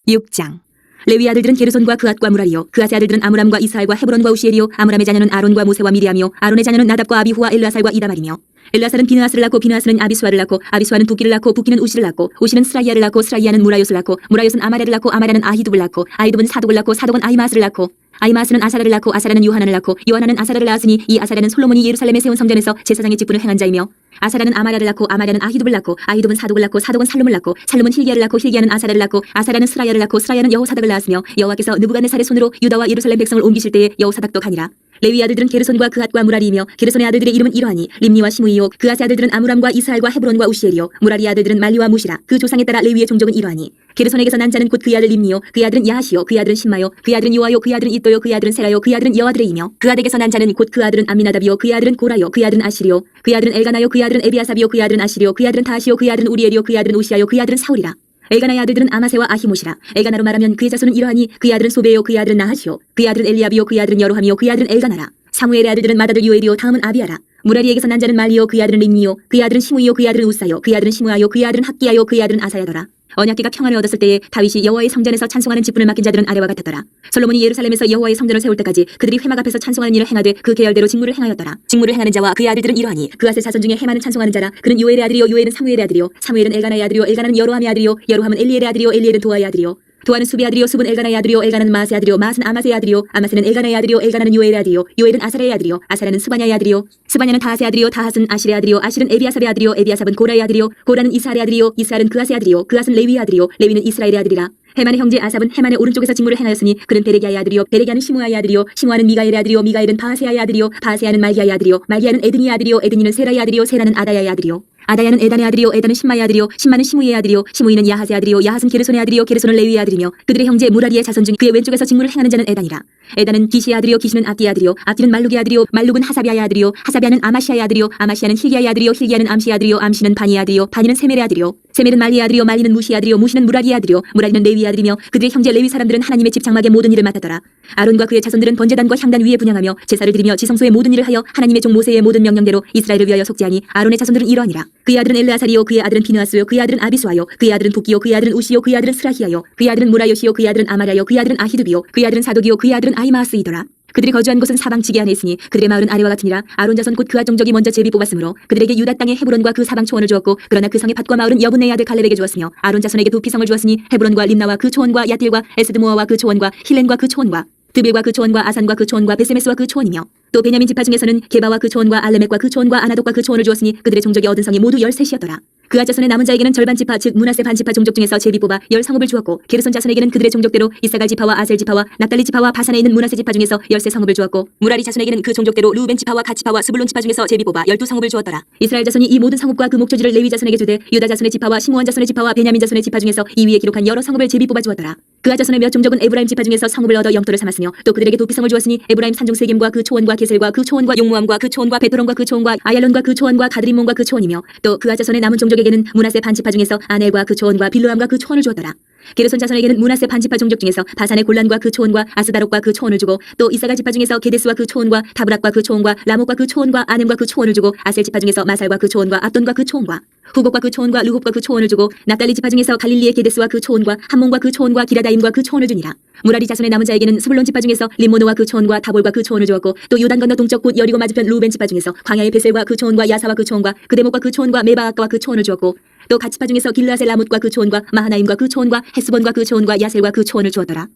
6장. 레위 아들들은 게르손과 그앗과 무라리요, 그앗의 아들들은 아므람과 이스할과 헤브론과 우시엘이요, 아므람의 자녀는 아론과 모세와 미리암이요, 아론의 자녀는 나답과 아비후와 엘르아살과 이다말이며, 엘르아살은 비느하스를 낳고 비느하스는 아비수아를 낳고 아비수아는 부기를 낳고 부기는 우시를 낳고 우시는 스라이아를 낳고 스라이아는 무라요스를 낳고 무라요스는 아마랴를 낳고 아마랴는 아히둡을 낳고 아히둡은 사독을 낳고 사독은 아히마스를 낳고 아히마스는 아사라를 낳고 아사라는 요하나를 낳고 요하나는 아사라를 낳았으니 이 아사라는 솔로몬이 예루살렘에 세운 성전에서 제사장의 직분을 행한 자이며, 아사라는 아마랴를 낳고 아마랴는 아히둡을 낳고 아히둡은 사독을 낳고 사독은 살룸을 낳고 살룸은 힐기야를 낳고 힐기야는 아사라를 낳고 아사라는 스라이아를 낳고 스라이아는 여호사닥을 낳았으며, 여호와께서 느부갓네살의 손으로 유다와 예루살렘 백성을 옮기실 때에 여호사닥도 가니라. 레위 아들들은 게르손과 그앗과 무라리이며, 게르손의 아들들의 이름은 이러하니 림니와 시므이요, 그앗의 아들들은 아므람과 이스할과 헤브론과 우시엘이요, 무라리의 아들들은 말리와 무시라. 그 조상에 따라 레위의 종족은 이러하니, 게르손에게서 난 자는 곧 그의 아들 림니요, 그의 아들은 야하시요, 그의 아들은 신마요, 그의 아들은 요아요, 그의 아들은 이또요, 그의 아들은 세라요, 그의 아들은 여아드레이며, 그앗에게서 난 자는 곧 그 아들은 암미나답이요, 그의 아들은 고라요, 그의 아들은 아시리요, 그의 아들은 엘가나요, 그의 아들은 에비아삽이요, 그의 아들은 아시리요, 그의 아들은 다하시요, 그의 아들은 우리엘이요, 그의 아들은 우시아요, 그의 아들은 사울이라. 엘가나의 아들들은 아마세와 아히모시라. 엘가나로 말하면 그의 자손은 이러하니, 그의 아들은 소베요, 그의 아들은 나하시요, 그의 아들은 엘리압이요, 그의 아들은 여로함이요, 그의 아들은 엘가나라. 사무엘의 아들들은 마다들 요엘이요, 다음은 아비아라. 무라리에게서 난 자는 말리요, 그의 아들은 림니요, 그의 아들은 시므이요, 그의 아들은 우사요, 그의 아들은 시므아요, 그의 아들은 학기야요, 그의 아들은 아사야더라. 언약궤가 평안을 얻었을 때에 다윗이 여호와의 성전에서 찬송하는 직분을 맡긴 자들은 아래와 같았더라. 솔로몬이 예루살렘에서 여호와의 성전을 세울 때까지 그들이 회막 앞에서 찬송하는 일을 행하되 그 계열대로 직무를 행하였더라. 직무를 행하는 자와 그의 아들들은 이러하니, 그앗의 자손 중에 헤마는 찬송하는 자라. 그는 요엘의 아들이요, 요엘은 사무엘의 아들이요, 사무엘은 엘가나의 아들이요, 엘가나는 여로함의 아들이요, 여로함은 엘리엘의 아들이요, 엘리엘은 도아의 아들이요, 도아는 수비 아들이요, 수은 엘가나의 아들이요, 엘가나는 마아스의 아들이요, 마아스는 아마스의 아들이요, 아마스는 엘가나의 아들이요, 엘가나는 요엘의 아들이요, 요엘은 아사라의 아들이요, 아사라는 스바냐의 아들이요, 스바냐는 다하스의 아들이요, 다하스는 아실의 아들이요, 아실은 에비아삽의 아들이요, 에비아삽은 고라의 아들이요, 고라는 이스할의 아들이요, 이스할은 그앗의 아들이요, 그앗은 레위의 아들이요, 레위는 이스라엘의 아들이라. 헤만의 형제 아삽은 헤만의 오른쪽에서 직무를 행하였으니, 그는 베레기야의 아들이요, 베레기야는 시므아의 아들이요, 시므아는 미가엘의 아들이요, 미가엘은 바하세야의 아들이요, 바하세야는 말기야의 아들이요, 말기야는 에드니의 아들이요, 에드니는 세라의 아들이요, 세라는 아다야의 아들이요, 아다야는 에단의 아들이요, 에단은 신마의 아들이요, 신마는 시므이의 아들이요, 시므이는 야하스의 아들이요, 야하스는 게르손의 아들이요, 게르손은 레위의 아들이며, 그들의 형제 무라리의 자손 중 그의 왼쪽에서 직무를 행하는 자는 에단이라. 에단은 기시의 아들이요, 기시는 악기의 아들이요, 악기는 말룩의 아들이요, 말룩은 하사비아의 아들이요, 하사비아는 아마시아의 아들이요, 아마시아는 힐기야의 아들이요, 힐기야는 암시의 아들이요, 암시는 바니의 아들이요, 바니는 세멜의 아들이요, 세멜은 말리의 아들이요, 말리는 무시의 아들이요, 무시는 무라리의 아들이요, 무라리는 레위의 아들이며, 그들의 형제 레위 사람들은 하나님의 집 장막의 모든 일을 맡았더라. 아론과 그의 자손들은 번제단과 향단 위에 분향하며 제사를 드리며 지성소의 모든 일을 하여 하나님의 종 모세의 모든 명령대로 이스라엘을 위하여 속죄하니, 아론의 자손들은 이러하니라. 그의 아들은 엘르아살이요, 그의 아들은 비느하스요, 그의 아들은 아비수아요, 그의 아들은 부기요, 그의 아들은 우시요, 그의 아들은 스라히야요, 그의 아들은 무라요시요, 그의 아들은 아마랴요, 그의 아들은 아히두비요, 그의 아들은 사독이요, 그의 아들은 아히마스이더라. 그들이 거주한 곳은 사방지기 안에 있으니 그들의 마을은 아래와 같으니라. 아론 자손 곧 그앗 종족이 먼저 제비 뽑았으므로 그들에게 유다 땅의 헤브론과 그 사방 초원을 주었고, 그러나 그 성의 밭과 마을은 여분의 아들 갈렙에게 주었으며, 아론 자손에게 두 피성을 주었으니 헤브론과 림나와 그 초원과 야딜과 에스드모아와 그 초원과 힐렌과 그 초원과 드빌과 그 초원과 아산과 그 초원과 베세메스와 그 초원이며, 또 베냐민 지파 중에서는 게바와 그 초원과 알레멕과 그 초원과 아나독과 그 초원을 주었으니 그들의 종족이 얻은 성이 모두 13이었더라. 그앗 자손의 남은 자에게는 절반 지파 즉 므낫세 반 지파 종족 중에서 제비 뽑아 10성읍을 주었고, 게르손 자손에게는 그들의 종족대로 이사갈 지파와 아셀 지파와 납달리 지파와 바산에 있는 므낫세 지파 중에서 13성읍을 주었고, 무라리 자손에게는 그 종족대로 루벤 지파와 갓 지파와 스불론 지파 중에서 제비 뽑아 12성읍을 주었더라. 이스라엘 자손이 이 모든 성읍과 그 목조지를 레위 자손에게 주되, 유다 자손의 지파와 시므온 자손의 지파와 베냐민 자손의 지파 중에서 이 위에 기록한 여러 성읍을 제비 뽑아 주었더라. 그앗 자손의 몇 종족은 에브라임 지파 중에서 성읍을 얻어 영토를 삼았으며, 또 그들에게 도피성을 주었으니 에브라임 산중 세겜과 그 초원과 게셀과 그 초원과 용무암과 그 초원과 베토론과 그 초원과 아얄론과 그 초원과 가드림몬과 그 초원이며, 또 그앗 자손의 남은 종족에게는 므낫세 반 지파 중에서 아넬과 그 초원과 빌르암과 그 초원을 주었더라. 게르손 자손에게는 므낫세 반 지파 종족 중에서 바산의 골란과 그 초원과 아스다롯과 그 초원을 주고, 또 이사갈 지파 중에서 게데스와 그 초원과 다브락과 그 초원과 라목과 그 초원과 아넴과 그 초원을 주고, 아셀 지파 중에서 마살과 그 초원과 압돈과 그 초원과 후곡과 그 초원과 르홉과 그 초원을 주고, 납달리 지파 중에서 갈릴리의 게데스와 그 초원과 함몬과 그 초원과 기라다임과 그 초원을 주니라. 무라리 자손의 남은 자에게는 스불론 지파 중에서 림모노와 그 초원과 다볼과 그 초원을 주었고, 또 요단 건너 동쪽 곧 여리고 맞은편 루벤 지파 중에서 광야의 베셀과 그 초원과 야사와 그 초원과 그데목과 그 초원과 메바아까와 그 초원을 주었고, 또 갓지파 중에서 길르앗의 라못과 그 초원과 마하나임과 그 초원과 헤스본과 그 초원과 야셀과 그 초원을 주었더라.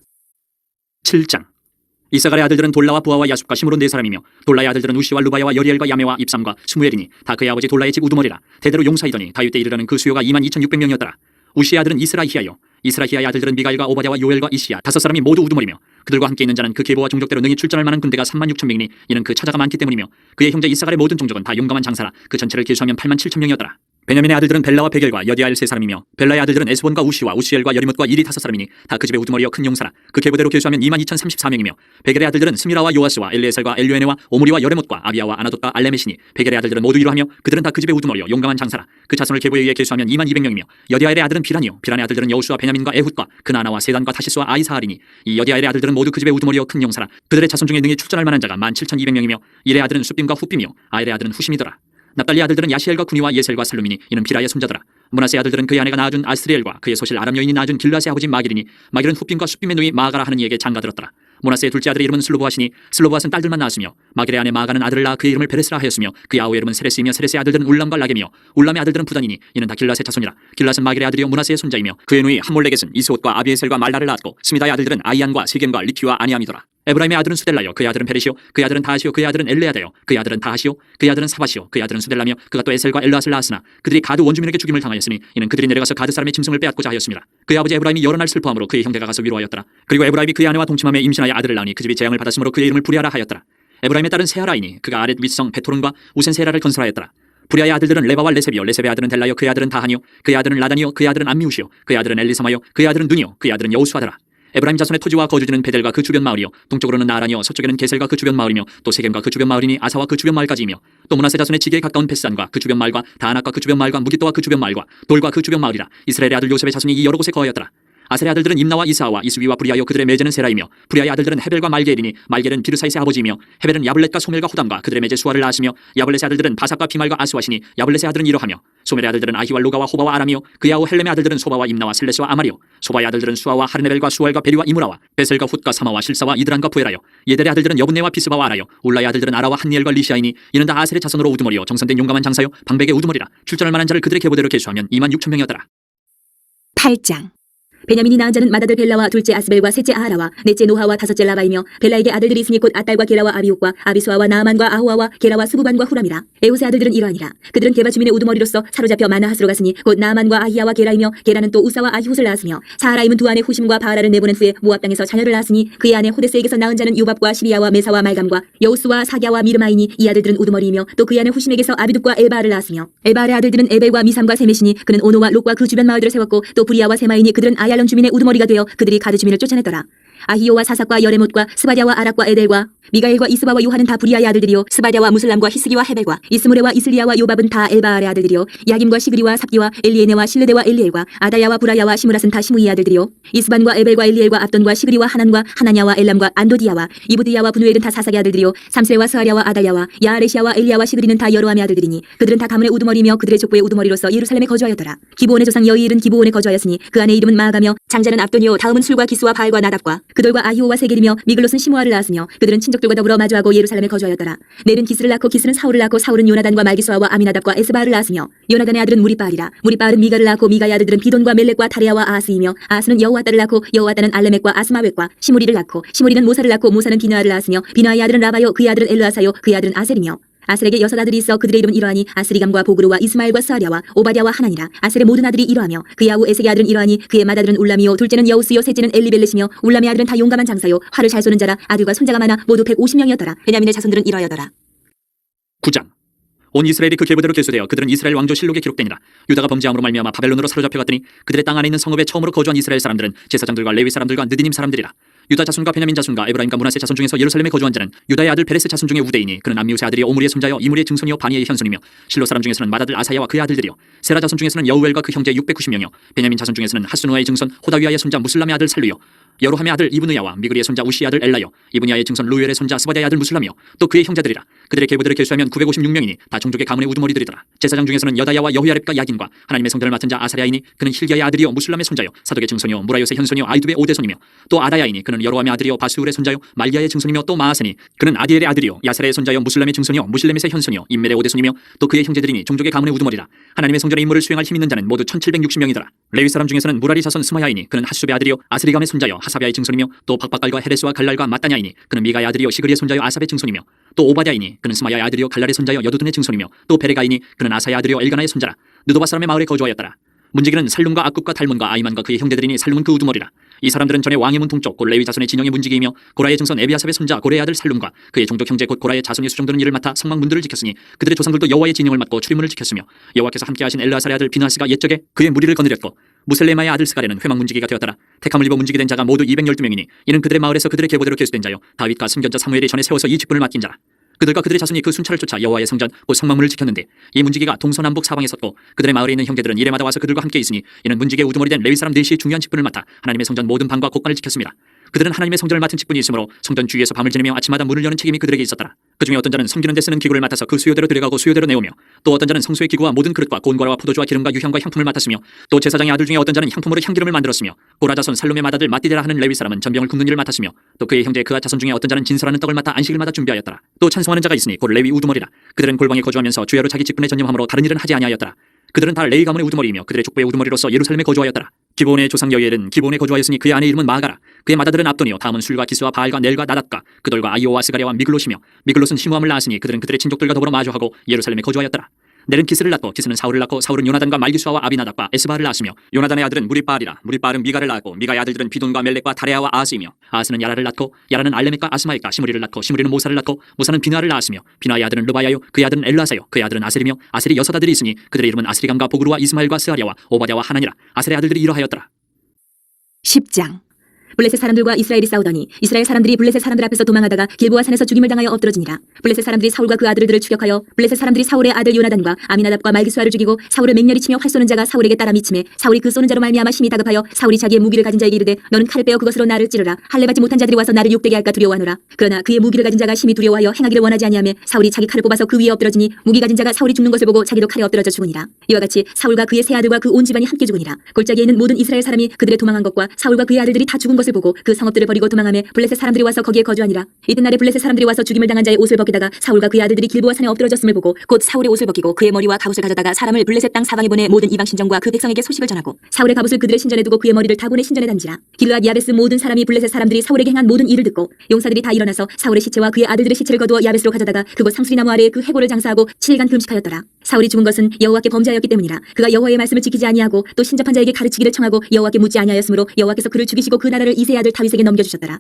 7장. 이사갈의 아들들은 돌라와 부하와 야숲과 시므론 네 사람이며, 돌라의 아들들은 우시와 루바야와 여리엘과 야메와 입삼과 스무엘이니 다 그의 아버지 돌라의 집 우두머리라. 대대로 용사이더니 다윗 때 이르러는 그 수요가 22,600명이었더라. 우시의 아들은 이스라히야요, 이스라히야의 아들들은 미가엘과 오바댜와 요엘과 이시야 다섯 사람이 모두 우두머리며, 그들과 함께 있는 자는 그 계보와 종족대로 능히 출전할 만한 군대가 36,000명이니 이는 그 차자가 많기 때문이며, 그의 형제 이사갈의 모든 종족은 다 용감한 장사라. 그 전체를 계수하면 87,000명이었더라. 베냐민의 아들들은 벨라와 베겔과 여디아엘 세 사람이며, 벨라의 아들들은 에스본과 우시와 우시엘과 여리못과 이리 다섯 사람이니 다 그 집의 우두머리여 큰 용사라. 그 계보대로 계수하면 22,034명이며, 베겔의 아들들은 스미라와 요아스와 엘레살과 엘류에네와 오므리와 여레못과 아비야와 아나돗과 알레메시니 베겔의 아들들은 모두 이러하며 그들은 다 그 집의 우두머리여 용감한 장사라. 그 자손을 계보에 의해 계수하면 22,200명이며, 여디아엘의 아들은 비란이요, 비란의 아들들은 여우수와 베냐민과 에훗과 그나나와 세단과 다시스와 아이사하리니 이 여디아엘의 아들들은 모두 그 집의 우두머리여 큰 용사라. 그들의 자손 중에 능히 출전할 만한 자가 17,200명이며, 일의 아들은 숫빔과 후빔이요, 아엘의 아들은 후심이더라. 납달리 아들들은 야시엘과 구니와 예셀과 살루미니 이는 비라의 손자더라. 므낫세 아들들은 그의 아내가 낳아준 아스리엘과 그의 소실 아람 여인이 낳아준 길라스의 아버지 마길이니 마길은 훗빔과 숫빔의 누이 마가라 하는 이에게 장가들었더라. 므낫세의 둘째 아들의 이름은 슬로보하시니 슬로보하스는 딸들만 낳았으며 마길의 아내 마가는 아들을 낳아 그의 이름을 베레스라 하였으며 그의 아우의 이름은 세레스이며 세레스의 아들들은 울람과 라겜이며 울람의 아들들은 부단이니 이는 다 길라스의 자손이라. 길라스는 마길의 아들이요 므낫세의 손자이며 그의 누이 함몰레겟은 이스옷과 아비에셀과 말라를 낳았고 스미다의 아들들은 아이안과 세겜과 리키와 아니암이더라. 에브라임의 아들은 수델라요 그의 아들은 베레시요 그의 아들은 다하시요 그의 아들은 엘레아다요 그의 아들은 다하시요 그의 아들은 사바시요 그의 아들은 수델라며 그가 또 에셀과 엘라앗을 낳았으나 그들이 가드 원주민에게 죽임을 당하였으니 이는 그들이 내려가서 가드 사람의 짐승을 빼앗고자 하였습니다. 그의 아버지 에브라임이 여러 날 슬퍼함으로 그의 형제가 가서 위로하였더라. 그리고 에브라임이 그의 아내와 동침함에 임신하여 아들을 낳으니 그 집이 재앙을 받았으므로 그의 이름을 부리아라 하였더라. 에브라임의 딸은 세하라이니 그가 아렛 윗성 베토론과 우센세라를 건설하였더라. 부리아의 아들들은 레바와 레셉이요 레셉의 아들은 델라요 그의 아들은 다하니요 그의 아들은 라단이요 그의 아들은 암미우시요 그의 아들은 엘리사마요 그의 아들은 눈이요 그의 아들은 여우수아더라. 에브라임 자손의 토지와 거주지는 베델과 그 주변 마을이요 동쪽으로는 나란이요 서쪽에는 게셀과 그 주변 마을이며 또 세겜과 그 주변 마을이니 아사와 그 주변 마을까지이며 또 므낫세 자손의 지게에 가까운 베스단과 그 주변 마을과 다아낙과 그 주변 마을과 무기또와 그 주변 마을과 돌과 그 주변 마을이라. 이스라엘의 아들 요셉의 자손이 이 여러 곳에 거하였더라. 아셀의 아들들은 임나와 이스하와 이스위와 부리아요 그들의 매제는 세라이며 부리아의 아들들은 헤벨과 말게엘이니 말게엘은 비르사이스의 아버지이며 헤벨은 야블렛과 소멜과 호담과 그들의 매제 수아를 낳았으며 야블렛의 아들들은 바삭과 비말과 아스와시니 야블렛의 아들은 이러하며 소멜의 아들들은 아히와 로가와 호바와 아람이요 그의 아우 헬렘의 아들들은 소바와 임나와 셀레스와 아마리요 소바의 아들들은 수아와 하르네벨과 수알과 베리와 이무라와 베셀과 훗과 사마와 실사와 이드란과 부에라요 예델의 아들들은 여분네와 비스바와 아라요 울라의 아들들은 아라와 한니엘과 리시아이니 이는 다 아셀의 자손으로 우두머리요 정선된 용감한 장사요 방백의 우두머리라. 출전할 만한 자를 그들의 계보대로 계수하면 26,000명이었더라. 8장. 베냐민이 낳은 자는 맏아들 벨라와 둘째 아스벨과 셋째 아하라와 넷째 노하와 다섯째 라바이며 벨라에게 아들들이 있으니 곧 아딸과 게라와 아비옥과 아비수아와 나아만과 아호아와 게라와 스부반과 후람이라. 에훗의 아들들은 이러하니라. 그들은 게바 주민의 우두머리로서 사로잡혀 마나하스로 갔으니 곧 나아만과 아히야와 게라이며 게라는 또 우사와 아히훗을 낳았으며 사하라임은 두 아내 후심과 바하라를 내보낸 후에 모압 땅에서 자녀를 낳았으니 그의 아내 호데스에게서 낳은 자는 요밥과 시비야와 메사와 말감과 여우스와 사갸와 미르마이니 이 아들들은 우두머리이며 또 그의 아내 후심에게서 아비둑과 엘바알을 낳았으며 엘바알의 아들들은 에벨과 미삼과 세메시니 그는 오노와 롯과 그 주변 마을들을 세웠고 또 부리아와 세마이니 그들은 아얄론 주민의 우두머리가 되어 그들이 가드 주민을 쫓아냈더라. 아히요와 사삭과 여레못과 스바랴와 아락과 에델과 미가엘과 이스바와 요하는 다 부리아의 아들들이요 스바랴와 무슬람과 히스기와 헤벨과 이스무레와 이슬리아와 요밥은 다 엘바알의 아들들이요 야김과 시그리와 삽기와 엘리에네와 실레데와 엘리엘과 아다야와 부라야와 시므랏은 다 시므이의 아들들이요 이스반과 에벨과 엘리엘과 압돈과 시그리와 하난과 하나냐와 엘람과 안도디야와 이브디야와 분우엘은 다 사삭의 아들들이요 삼스레와 스하랴와 아달야와 야아레시아와 엘리야와 시그리는 다 여로함의 아들들이니 그들은 다 가문의 우두머리며 그들의 족보의 우두머리로서 예루살렘에 거주하였더라. 기브온의 조상 여이일은 기브온에 거주하였으니 그 아내 이름은 마아가며 장자는 압돈이요 다음은 술과 기스와 바알과 나답과 그들과 아히오와 세겔이며 미글롯은 시므아를 낳았으며 그들은 친족들과 더불어 마주하고 예루살렘에 거주하였더라. 넬은 기스를 낳고 기스는 사울을 낳고 사울은 요나단과 말기수아와 아미나답과 에스바를 낳았으며 요나단의 아들은 무리바알이라. 무리바알은 미가를 낳고 미가의 아들들은 비돈과 멜렉과 다레아와 아하스이며 아하스는 여호와따를 낳고 여호와따는 알레멕과 아스마웻과 시므리를 낳고 시므리는 모사를 낳고 모사는 비나아를 낳았으며 비나아의 아들은 라바요 그의 아들은 엘르아사요 그의 아들은 아셀이며 아셀에게 6아들이 있어 그들의 이름은 이러하니 아스리감과 보그루와 이스마엘과 스하랴와 오바댜와 하나니라. 아셀의 모든 아들이 이러하며 그의 아우 에색의 아들은 이러하니 그의 맏아들은 울람이요 둘째는 여우스요 셋째는 엘리벨렛이며 울람의 아들은 다 용감한 장사요 활을 잘 쏘는 자라. 아들과 손자가 많아 모두 150명이었더라. 베냐민의 자손들은 이러하여더라. 9장. 온 이스라엘이 그 계보대로 계수되어 그들은 이스라엘 왕조 실록에 기록되니라. 유다가 범죄함으로 말미암아 바벨론으로 사로잡혀 갔더니 그들의 땅 안에 있는 성읍에 처음으로 거주한 이스라엘 사람들은 제사장들과 레위 사람들과 느디님 사람들이라. 유다 자손과 베냐민 자손과 에브라임과 므낫세 자손 중에서 예루살렘에 거주한 자는 유다의 아들 베레스 자손 중에 우데이니 그는 암미우스의 아들이 오므리의 손자여 이므리의 증손이요 바니의 현손이며 실로 사람 중에서는 맏아들 아사야와 그의 아들들이요 세라 자손 중에서는 여우엘과 그 형제 690명이요 베냐민 자손 중에서는 하스누아의 증손 호다위아의 손자 무슬람의 아들 살루요 여로함의 아들 이브느야와 미그리의 손자 우시의 아들 엘라요 이브냐의 증손 루엘의 손자 스바랴의 아들 무슬람이요 또 그의 형제들이라. 그들의 계보들을 계수하면 956명이니 다 종족의 가문의 우두머리들이더라. 제사장 중에서는 여다야와 여호야렙과 야긴과 하나님의 성전을 맡은 자 아사랴이니 그는 힐기야의 아들이요 무슬람의 손자요 사독의 증손이요 무라요스의 현손이요 아이두의 오대손이며 또 아다야이니 그는 여로함의 아들이요 바스울의 손자요 말기야의 증손이며 또 마아세니 그는 아디엘의 아들이요 야사레의 손자요 무슬람의 증손이요 무실레밋의 현손이요 임멜의 오대손이며 또 그의 형제들이니 종족의 가문의 우두머리라. 하나님의 성전의 임무를 수행할 힘 있는 자는 모두 1760명이더라. 레위 사람 중에서는 무라리 자손 스마야이니 그는 하수베의 아들이요 아스리감의 손자요 하사비아의 증손이며 또 박박갈과 헤레스와 갈랄과 마따냐이니 그는 미가의 아들이요 시그리의 손자요 아삽의 증손이며 또 오바댜이니 그는 스마야의 아들이요 갈랄의 손자요 여두둔의 증손이며 또 베레가이니 그는 아사의 아들이요 엘가나의 손자라. 느도바 사람의 마을에 거주하였더라. 문지기는 살룸과 악굽과 달문과 아이만과 그의 형제들이니 살룸은 그 우두머리라. 이 사람들은 전에 왕의 문 동쪽 곧 레위 자손의 진영의 문지기이며 고라의 증손 에비아삽의 손자 고레의 아들 살룸과 그의 종족 형제 곧 고라의 자손이 수종드는 일을 맡아 성막 문들을 지켰으니 그들의 조상들도 여호와의 진영을 맡고 출입문을 지켰으며 여호와께서 함께하신 엘르아살의 아들 비나스가 옛적에 그의 무리를 거느렸고 무셀레마의 아들 스가랴는 회막 문지기가 되었더라. 택함을 입어 문지기 된 자가 모두 212명이니 이는 그들의 마을에서 그들의 계보대로 계수된 자요 다윗과 선견자 사무엘이 전에 세워서 이 직분을 맡긴 자라. 그들과 그들의 자손이 그 순찰을 쫓아 여호와의 성전 곧 성막문을 지켰는데 이 문지기가 동서남북 사방에 섰고 그들의 마을에 있는 형제들은 이래마다 와서 그들과 함께 있으니 이는 문지기의 우두머리 된 레위 사람 넷이 중요한 직분을 맡아 하나님의 성전 모든 방과 곳간을 지켰습니다. 그들은 하나님의 성전을 맡은 직분이 있으므로 성전 주위에서 밤을 지내며 아침마다 문을 여는 책임이 그들에게 있었더라. 그중에 어떤 자는 섬기는 데 쓰는 기구를 맡아서 그 수요대로 들여가고 수요대로 내오며, 또 어떤 자는 성소의 기구와 모든 그릇과 곤과라와 포도주와 기름과 유향과 향품을 맡았으며, 또 제사장의 아들 중에 어떤 자는 향품으로 향기름을 만들었으며, 고라자손 살롬의 맏아들 마띠데라 하는 레위 사람은 전병을 굽는 일을 맡았으며, 또 그의 형제 그아 자손 중에 어떤 자는 진설하는 떡을 맡아 안식일마다 준비하였더라. 또 찬송하는 자가 있으니 곧 레위 우두머리라. 그들은 골방에 거주하면서 주야로 자기 직분에 전념함으로 다른 일은 하지 아니하였더라. 그들은 다 레위 가문의 우두머리이며 그들의 족보의 우두머리로서 예루살렘에 거주하였더라. 기브온의 조상 여이엘은 기브온에 거주하였으니 그의 아내 이름은 마가라. 그의 맏아들은 압돈이요 다음은 술과 기스와 바알과 넬과 나닷과 그돌과 아이오와 스가랴와 미글롯이며, 미글롯은 시므함을 낳았으니 그들은 그들의 친족들과 더불어 마주하고 예루살렘에 거주하였더라. 넬은 기스를 낳고 기스는 사울을 낳고 사울은 요나단과 말기수아와 아비나답과 에스바를 낳았으며, 요나단의 아들은 무리바알이라. 무리바알은 미가를 낳았고, 미가의 아들들은 비돈과 멜렉과 다레아와 아스이며, 아스는 야라를 낳고, 야라는 알레멕과 아스마익과 시므리를 낳고, 시므리는 모사를 낳고, 모사는 비나를 낳았으며, 비나의 아들은 르바야요 그의 아들은 엘라사요 그의 아들은 아셀이며, 아셀이 6 아들이 있으니 그들의 이름은 아스리감과 보그루와 이스마엘과 스아랴와 오바댜와 하나니라. 아셀의 아들들이 이러하였더라. 10장. 블레셋 사람들과 이스라엘이 싸우더니 이스라엘 사람들이 블레셋 사람들 앞에서 도망하다가 길보아 산에서 죽임을 당하여 엎드러지니라. 블레셋 사람들이 사울과 그 아들들을 추격하여 블레셋 사람들이 사울의 아들 요나단과 아미나답과 말기수아를 죽이고, 사울을 맹렬히 치며 활 쏘는 자가 사울에게 따라 미침해 사울이 그 쏘는 자로 말미암아 심히 다급하여 사울이 자기의 무기를 가진 자에게 이르되 너는 칼을 빼어 그것으로 나를 찌르라. 할례 받지 못한 자들이 와서 나를 욕되게 할까 두려워하노라. 그러나 그의 무기를 가진 자가 심히 두려워하여 행하기를 원하지 아니하며 사울이 자기 칼을 뽑아서 그 위에 엎드러지니 무기 가진 자가 사울이 죽는 것을 보고 자기도 칼에 엎드러져 죽으니라. 이와 같이 사울과 그의 세 아들과 그 온 집안이 함께 죽으니라. 골짜기에 있는 모든 이스라엘 사람이 그들의 도망한 것과 사울과 그의 아들들이 다 죽은 것을 보고 그 성읍들을 버리고 도망하며 블레셋 사람들이 와서 거기에 거주하니라. 이튿날에 블레셋 사람들이 와서 죽임을 당한 자의 옷을 벗기다가 사울과 그의 아들들이 길보아 산에 엎드러졌음을 보고 곧 사울의 옷을 벗기고 그의 머리와 갑옷을 가져다가 사람을 블레셋 땅 사방에 보내 모든 이방 신정과 그 백성에게 소식을 전하고, 사울의 갑옷을 그들의 신전에 두고 그의 머리를 다본의 신전에 단지라. 길르앗 야베스 모든 사람이 블레셋 사람들이 사울에게 행한 모든 일을 듣고 용사들이 다 일어나서 사울의 시체와 그의 아들들의 시체를 거두어 야베스로 가져다가 그곳 상수리나무 아래에 그 해골을 장사하고 7일간 금식하였더라. 사울이 죽은 것은 여호와께 범죄하였기 때문이라. 그가 여호와의 말씀을 지키지 아니하고 또 신접한 자에게 가르치기를 청하고 여호와께 묻지 아니하였으므로 여호와께서 그를 죽이시고 그 나라를 이새의 아들 다윗에게 넘겨주셨더라.